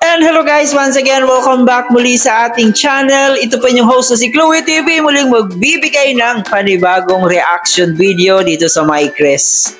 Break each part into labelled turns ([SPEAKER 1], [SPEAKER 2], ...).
[SPEAKER 1] And hello guys, once again, welcome back muli sa ating channel. Ito po yung host na si Chloe TV, muling magbibigay ng panibagong reaction video dito sa MyCris.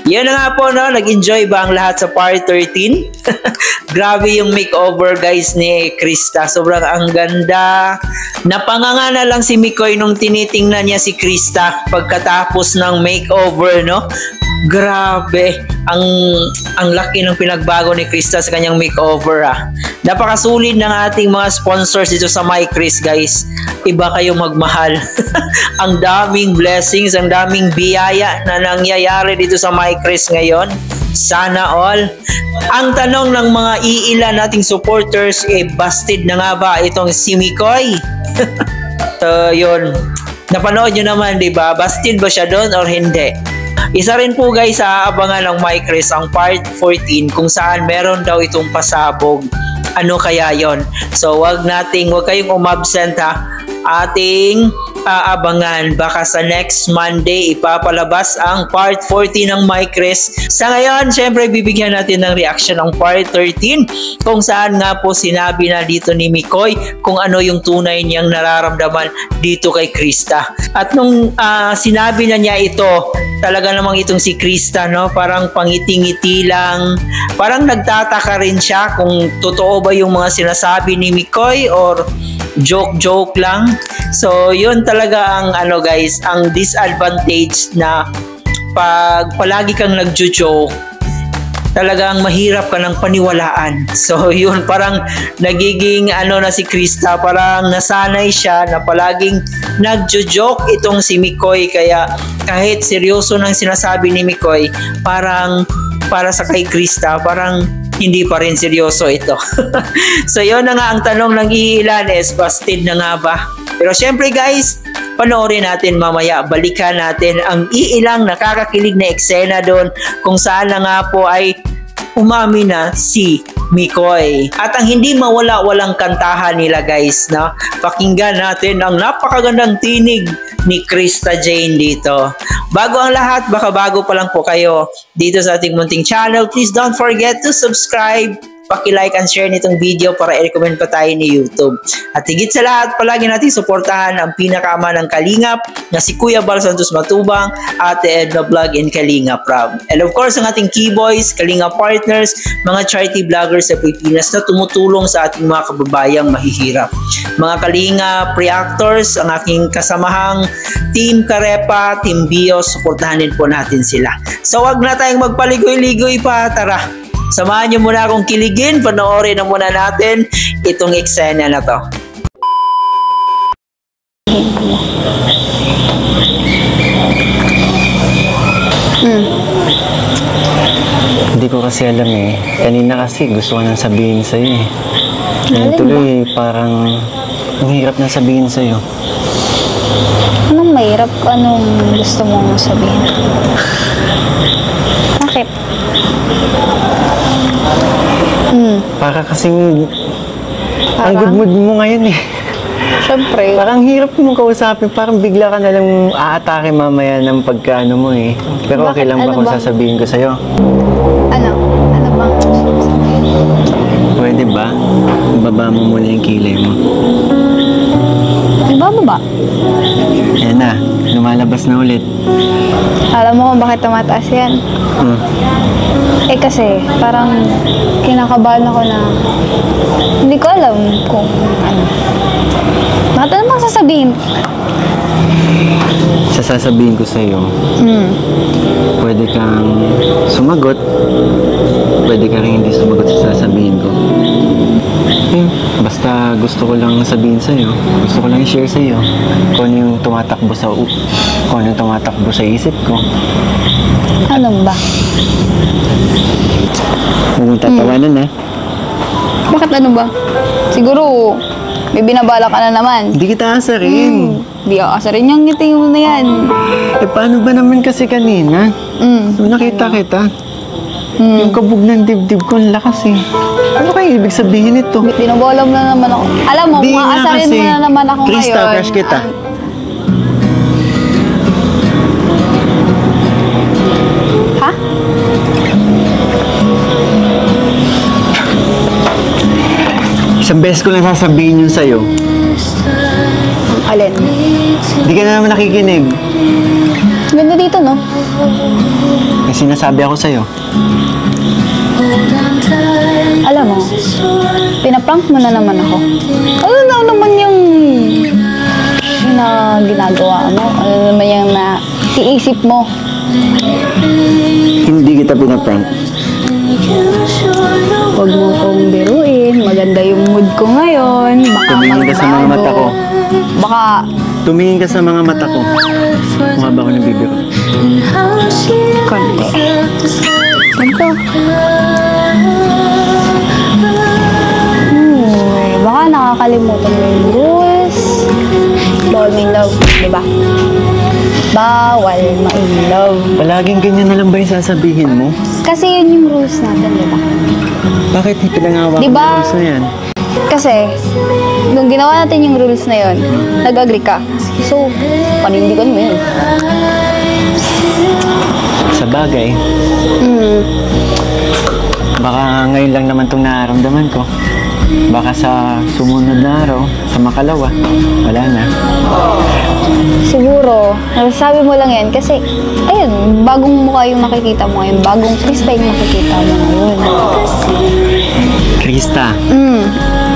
[SPEAKER 1] Yan na nga po, no? Nag-enjoy ba ang lahat sa part 13? Grabe yung makeover guys ni Krista. Sobrang ang ganda. Napanganga na lang si Mikoy nung tinitingnan niya si Krista pagkatapos ng makeover, no? Grabe, ang laki ng pinagbago ni Krista sa kanyang makeover ah. Napakasulit ng ating mga sponsors dito sa MyCris guys. Iba kayo magmahal. Ang daming blessings, ang daming biyaya na nangyayari dito sa MyCris ngayon. Sana all. Ang tanong ng mga iilan nating supporters, busted na nga ba itong si Mikoy? So yun, napanood nyo naman diba? Busted ba siya doon or hindi? Isa rin po guys sa aabangan ng MyCris ang part 14 kung saan meron daw itong pasabog. Ano kaya yon? So wag kayong umabsent ha. Ating aabangan. Baka sa next Monday ipapalabas ang part 14 ng MyCris. Sa ngayon, syempre bibigyan natin ng reaction ng part 13 kung saan nga po sinabi na dito ni Mikoy kung ano yung tunay niyang nararamdaman dito kay Krista. At nung sinabi na niya ito, talaga namang itong si Krista, no? Parang pangiti-ngiti lang. Parang nagtataka rin siya kung totoo ba yung mga sinasabi ni Mikoy or joke-joke lang. So, yun talaga ang guys, ang disadvantage na pag palagi kang nagjo-joke, talagang mahirap ka ng paniwalaan. So, yun parang nagiging na si Krista, parang nasanay siya na palaging nagjo-joke itong si Mikoy, kaya kahit seryoso nang sinasabi ni Mikoy, parang para sa kay Krista, parang hindi pa rin seryoso ito. So yun na nga ang tanong ng iilan is, busted na nga ba? Pero syempre guys, panoorin natin mamaya, balikan natin ang iilang nakakakilig na eksena doon kung saan na nga po ay umami na si Mikoy. At ang hindi mawala-walang kantahan nila guys, no? Pakinggan natin ang napakagandang tinig ni Krista Jane dito. Bago ang lahat, baka bago pa lang po kayo dito sa ating munting channel, please don't forget to subscribe, paki-like and share nitong video para i-recommend pa tayo ni YouTube. At higit sa lahat, palagi natin suportahan ang pinakaama ng Kalingap na si Kuya Bal Santos Matubang, Ate Edna Vlog and Kalingap Rob. And of course, ang ating Keyboys, Kalingap Partners, mga charity vloggers sa Pilipinas na tumutulong sa ating mga kababayang mahihirap. Mga Kalingap Reactors, ang aking kasamahang Team Karepa, Team Bios, suportahan din po natin sila. So wag na tayong magpaligoy-ligoy pa, tara! Samahan niyo muna akong kiligin, panoorin na muna natin itong eksena na to.
[SPEAKER 2] Hindi ko kasi alam eh. Kanina kasi gusto ko nang sabihin sa'yo eh. Ngayon tuloy parang ang hirap na sabihin sa'yo.
[SPEAKER 3] Anong mahirap? Anong gusto mong sabihin? Bakit?
[SPEAKER 2] Para kasing ang good mood mo ngayon eh.
[SPEAKER 3] Siyempre.
[SPEAKER 2] Parang hirap mong kausapin. Parang bigla ka na lang aatake mamaya ng pagkaano mo eh. Pero okay lang ba kung sasabihin ko sa'yo?
[SPEAKER 3] Ano? Ano bang gusto mo sabihin?
[SPEAKER 2] Pwede ba? Baba mo muna yung kilay mo.
[SPEAKER 3] Ibababa?
[SPEAKER 2] Ayan na. Lumalabas na ulit.
[SPEAKER 3] Alam mo kung bakit tumataas yan? Eh kasi, parang kinakabahan ako na hindi ko alam kung ano. Bakit ano bang sasabihin?
[SPEAKER 2] Sasabihin ko sa'yo, pwede kang sumagot, pwede ka rin hindi sumagot sa sasabihin ko. Basta gusto ko lang sabihin sa'yo, gusto ko lang i-share sa'yo kung ano yung tumatakbo sa isip ko.
[SPEAKER 3] Ano ba?
[SPEAKER 2] Huwag mong tatawanan ha.
[SPEAKER 3] Bakit ano ba? Siguro, may binabala ka na naman.
[SPEAKER 2] Hindi kita asarin.
[SPEAKER 3] Hindi ako asarin yung ngiti mo na yan.
[SPEAKER 2] Eh paano ba naman kasi kanina? Nakita kita. Yung kabog ng dibdib ko, ang lakas eh. Ano kaya ibig sabihin ito?
[SPEAKER 3] Binobolam na naman ako. Alam mo, maasarin mo na naman ako ngayon.
[SPEAKER 2] Krista, crush kita.
[SPEAKER 3] Ha?
[SPEAKER 2] Isang beses ko lang sasabihin yun sa'yo.
[SPEAKER 3] Alin?
[SPEAKER 2] Hindi ka na naman nakikinig.
[SPEAKER 3] Ganda dito, no?
[SPEAKER 2] May sinasabi ako sa'yo.
[SPEAKER 3] Alam mo, pinaprank mo na naman ako. Ano na naman yung ginagawa mo? Ano naman yung naiisip mo?
[SPEAKER 2] Hindi kita pinaprank.
[SPEAKER 3] Huwag mo kong biruin. Maganda yung mood ko ngayon. Baka
[SPEAKER 2] Tumingin ka sa mga
[SPEAKER 3] magbago.
[SPEAKER 2] mata ko.
[SPEAKER 3] Baka,
[SPEAKER 2] Tumingin ka sa mga mata ko. Mukha ba ako nagbibiro?
[SPEAKER 3] konti. Ganito. Baka nakakalimutan mo yung rules. Bawal ma-in-love, di ba? Bawal ma-in-love.
[SPEAKER 2] Palaging ganyan na lang ba yung sasabihin mo?
[SPEAKER 3] Kasi yun yung rules natin, di ba?
[SPEAKER 2] Bakit pinangawa ko
[SPEAKER 3] Diba?
[SPEAKER 2] yung rules na yan?
[SPEAKER 3] Kasi, nung ginawa natin yung rules na yun, nag-agree ka. So, panindigan mo yun.
[SPEAKER 2] Sa bagay, baka ngayon lang naman itong nararamdaman ko. Baka sa sumunod na araw, sa makalawa, wala na.
[SPEAKER 3] Siguro, nasasabi mo lang yan kasi, ayun, bagong mukha yung nakikita mo ngayon. Bagong Krista yung nakikita mo ngayon.
[SPEAKER 2] Krista,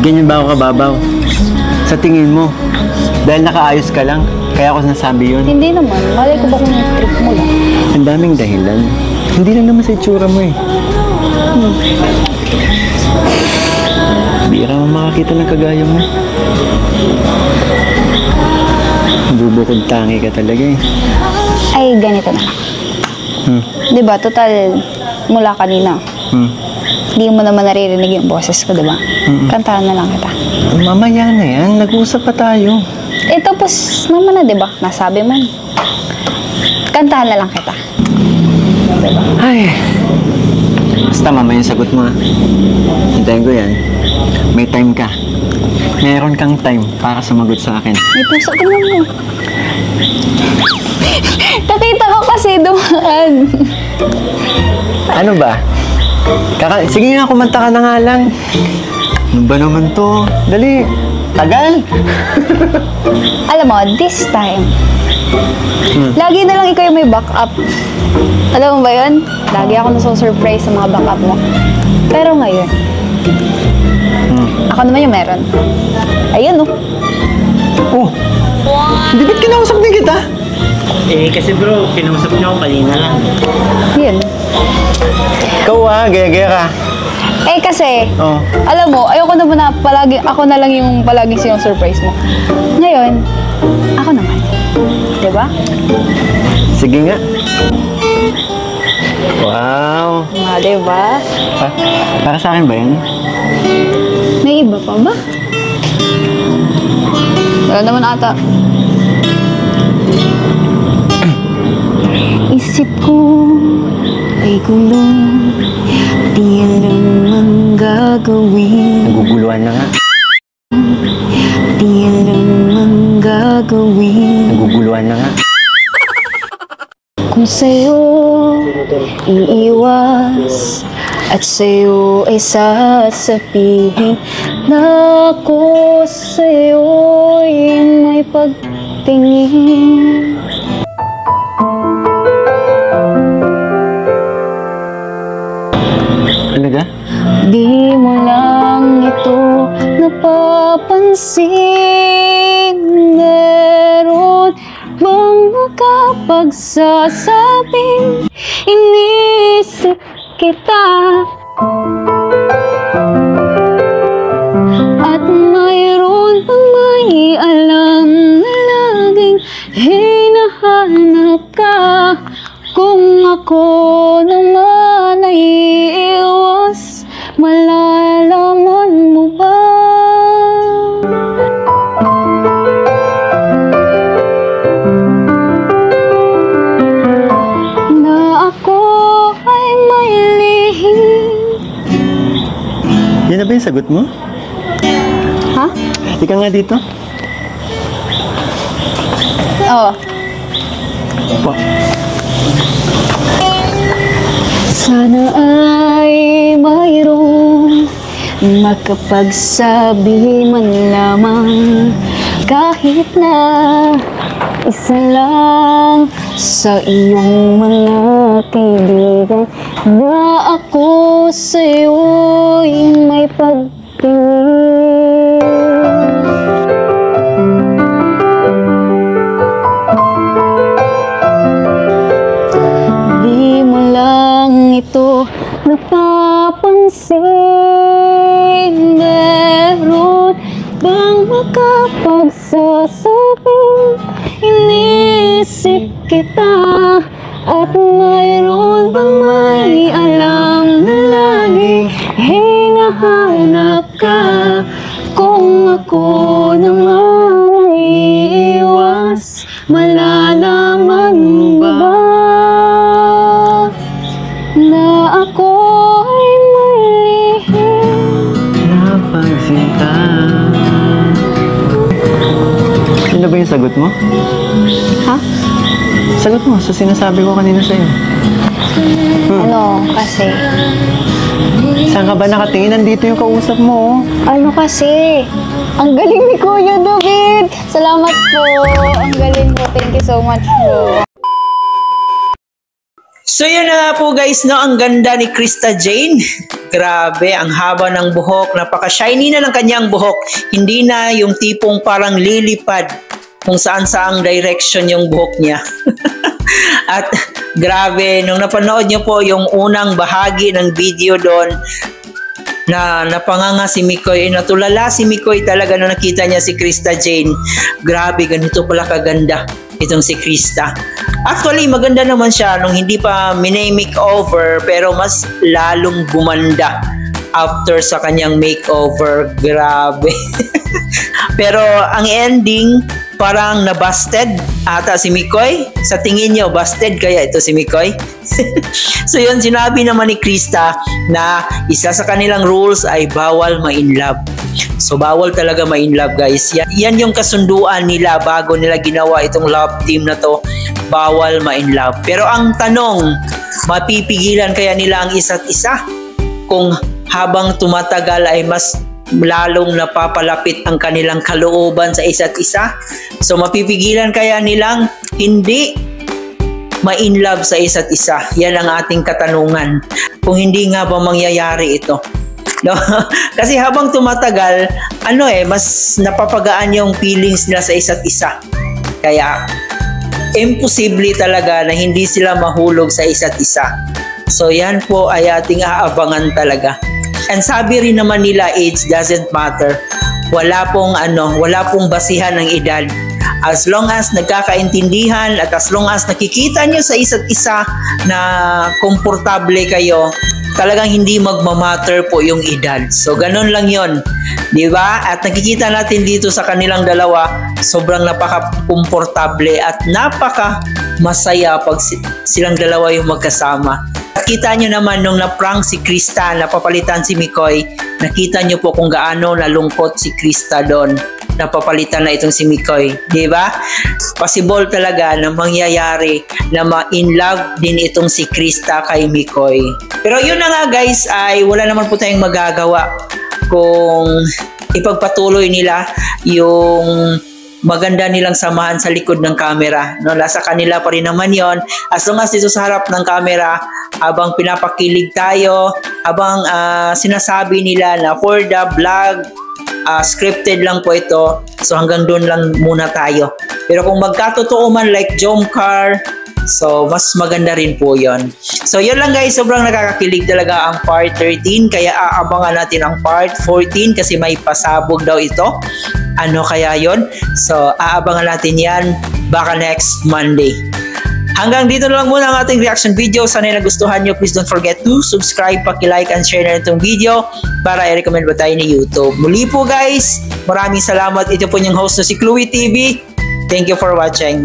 [SPEAKER 2] ganyan ba ako kababaw? Sa tingin mo, dahil nakaayos ka lang, kaya ako nasabi yun.
[SPEAKER 3] Hindi naman. Malay ko ba kung yung trip mo lang?
[SPEAKER 2] Ang daming dahilan. Hindi lang naman sa itsura mo eh. Bira mo makakita ng kagaya mo. Bubukod tangi ka talaga eh.
[SPEAKER 3] Ay, ganito na lang. Diba, total, mula kanina. Hindi mo naman naririnig yung boses ko, diba? Kantahan na lang kita.
[SPEAKER 2] Mamaya na yan, nag-uusap pa tayo.
[SPEAKER 3] Eh, tapos naman na, diba? Nasabi man. Kantahan na lang kita. Diba?
[SPEAKER 2] Ay, basta mamaya yung sagot mo ha. Hintayin ko yan. May time ka. Meron kang time para sumagot sa akin.
[SPEAKER 3] May puso ko naman. Nakita ko kasi dumaan.
[SPEAKER 2] Ano ba? Sige nga, kumanta ka na nga lang. Ano ba naman to? Dali. Tagal.
[SPEAKER 3] Alam mo, this time, lagi na lang ikaw yung may backup. Alam mo ba yun? Lagi ako nasusurprise sa mga backup mo. Pero ngayon, ako naman yung meron. Ayun, oh.
[SPEAKER 2] Oh, hindi ba't kinausap din kita?
[SPEAKER 4] Eh, kasi bro, kinausap niyo ako kanina lang.
[SPEAKER 3] Yun.
[SPEAKER 2] Ikaw gaya-gaya ka.
[SPEAKER 3] Eh kasi,
[SPEAKER 2] Oh.
[SPEAKER 3] alam mo, ayoko naman na palagi, ako na lang yung palaging sinusurprise mo. Ngayon, ako naman. Diba?
[SPEAKER 2] Sige nga. Wow.
[SPEAKER 3] Diba?
[SPEAKER 2] Para sa akin ba yan?
[SPEAKER 3] May iba pa ba? Wala naman ata. Isip ko ay gulong, di alam ang gagawin.
[SPEAKER 2] Naguguluhan na nga.
[SPEAKER 3] Di alam ang gagawin.
[SPEAKER 2] Naguguluhan na nga.
[SPEAKER 3] Kung sa'yo iiwas at sa'yo ay sasabihin na ako sa'yo ay may pagtingin.
[SPEAKER 2] Talaga?
[SPEAKER 3] Di mo lang ito napapansin. Meron bang makapagsasabing inisip kita? At mayroon bang may alam na laging hinahanap ka? Kung ako naman ay iiwas, malalaman mo ba? Na ako ay may lihim.
[SPEAKER 2] Yan na ba yung sagot mo?
[SPEAKER 3] Ha?
[SPEAKER 2] Ika nga dito.
[SPEAKER 3] Oo.
[SPEAKER 2] Pa.
[SPEAKER 3] Sana ay mayroong makapagsabi man lamang kahit na isa lang sa iyong mga kaibigan na ako sa'yo'y may pagtingin. Di mo lang ito napapansin, meron bang makapagsasabing inisip kita? At mayroon bang may alam na lagi hinahanap ka? Kung ako naman iiwas, malalaman mo ba na ako ay malihim?
[SPEAKER 2] Napansin ka. Ano ba yung sagot mo?
[SPEAKER 3] Ha?
[SPEAKER 2] Sagot mo sa sinasabi ko kanina sa'yo.
[SPEAKER 3] Ano kasi?
[SPEAKER 2] Saan ka ba nakatingin? Nandito yung kausap mo.
[SPEAKER 3] Ano kasi? Ang galing ni Kuya David! Salamat po! Ang galing po. Thank you so much po.
[SPEAKER 1] So yun na nga po guys, no? Ang ganda ni Krista Jane. Grabe, ang haba ng buhok. Napaka-shiny na ng kanyang buhok. Hindi na yung tipong parang lilipad kung saan-saang direction yung buhok niya. At grabe, nung napanood niyo po yung unang bahagi ng video doon, na napanganga si Mikoy, natulala si Mikoy talaga nung nakita niya si Krista Jane. Grabe, ganito pala kaganda itong si Krista. Actually, maganda naman siya nung hindi pa minay-makeover, pero mas lalong gumanda after sa kanyang makeover. Grabe. Pero ang ending, parang nabusted ata si Mikoy. Sa tingin niyo, busted kaya ito si Mikoy? So yun, sinabi naman ni Krista na isa sa kanilang rules ay bawal ma-inlove. So bawal talaga ma-inlove guys. Yan yung kasunduan nila bago nila ginawa itong love team na to. Bawal ma-inlove. Pero ang tanong, mapipigilan kaya nila ang isa't isa kung habang tumatagal ay mas lalong napapalapit ang kanilang kalooban sa isa't isa? So mapipigilan kaya nilang hindi ma-inlove sa isa't isa? Yan ang ating katanungan. Kung hindi nga ba mangyayari ito? No? Kasi habang tumatagal, mas napapagaan yung feelings nila sa isa't isa. Kaya imposible talaga na hindi sila mahulog sa isa't isa. So yan po ay ating aabangan talaga. And sabi rin naman nila, age doesn't matter. Wala pong basihan ng edad. As long as nagkakaintindihan at as long as nakikita nyo sa isa't isa na komportable kayo, talagang hindi magmamatter po yung edad. So ganun lang yon, di ba? At nakikita natin dito sa kanilang dalawa, sobrang napaka-komportable at napaka-masaya pag silang dalawa yung magkasama. Nakita nyo naman nung na-prank si Krista, napapalitan si Mikoy, nakita nyo po kung gaano nalungkot si Krista doon. Napapalitan na itong si Mikoy, di ba? Possible talaga na mangyayari na ma-in love din itong si Krista kay Mikoy. Pero yun na nga guys, ay wala naman po tayong magagawa kung ipagpatuloy nila yung maganda nilang samahan sa likod ng camera. No, nasa kanila pa rin naman yon. As long as dito sa harap ng camera, habang pinapakilig tayo, habang sinasabi nila na for the vlog, scripted lang po ito. So hanggang doon lang muna tayo. Pero kung magkatotoo man like Jomcar, so mas maganda rin po yon. So yun lang guys, sobrang nakakakilig talaga ang part 13. Kaya aabangan natin ang part 14 kasi may pasabog daw ito. Ano kaya yon? So aabangan natin yan baka next Monday. Hanggang dito na lang muna ang ating reaction video. Sana nagustuhan nyo. Please don't forget to subscribe, paki-like and share na itong video para i-recommend ba tayo ni YouTube. Muli po guys, maraming salamat. Ito po yung host na si Chloe TV. Thank you for watching.